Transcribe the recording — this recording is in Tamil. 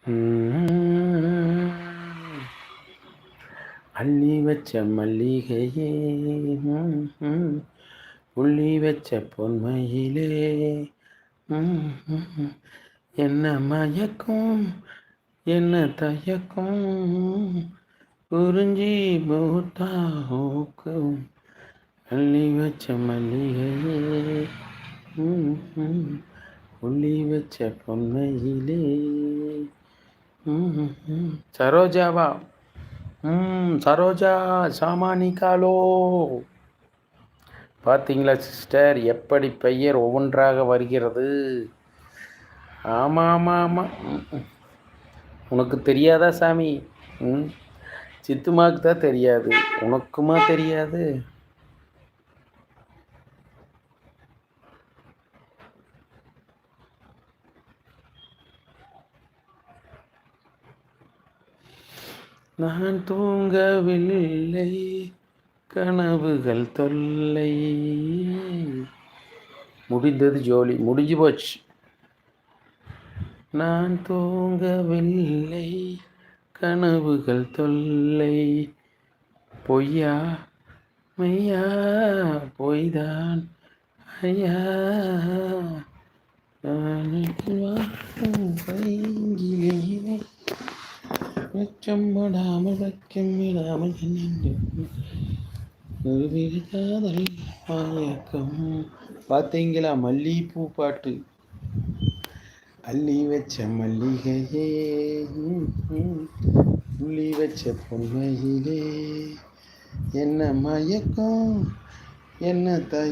ம். அள்ளி வச்ச மல்லிகையே புள்ளி வச்ச பொன்மையிலே என்ன மயக்கும் என்ன தயக்கும் குறிஞ்சி பூத்தா ஊக்கும் அள்ளி வச்ச மல்லிகையே புள்ளி வச்ச பொன்மையிலே சரோஜாவா சரோஜா சாமானிகாலோ. பார்த்தீங்களா சிஸ்டர், எப்படி பெயர் ஒவ்வொன்றாக வருகிறது. ஆமாம் ஆமாம் ஆமாம். உனக்கு தெரியாதா சாமி? சித்துமாக்கு தான் தெரியாது, உனக்குமா தெரியாது? நான் தூங்கவில்லை, கனவுகள் தொல்லை. முடிந்தது ஜோலி, முடிஞ்சு போச்சு. நான் தூங்கவில்லை, கனவுகள் தொல்லை. பொய்யா மெய்யா, பொய்தான் ஐயா. பைங்கிலே வெச்சம்படாமல் வைக்கமிடாமல் காதல் மயக்கம். பார்த்தீங்களா மல்லிகைப்பூ பாட்டு. அள்ளி வச்ச மல்லிகையே புள்ளி வச்ச பொன்மையிலே என்ன மயக்கம் என்ன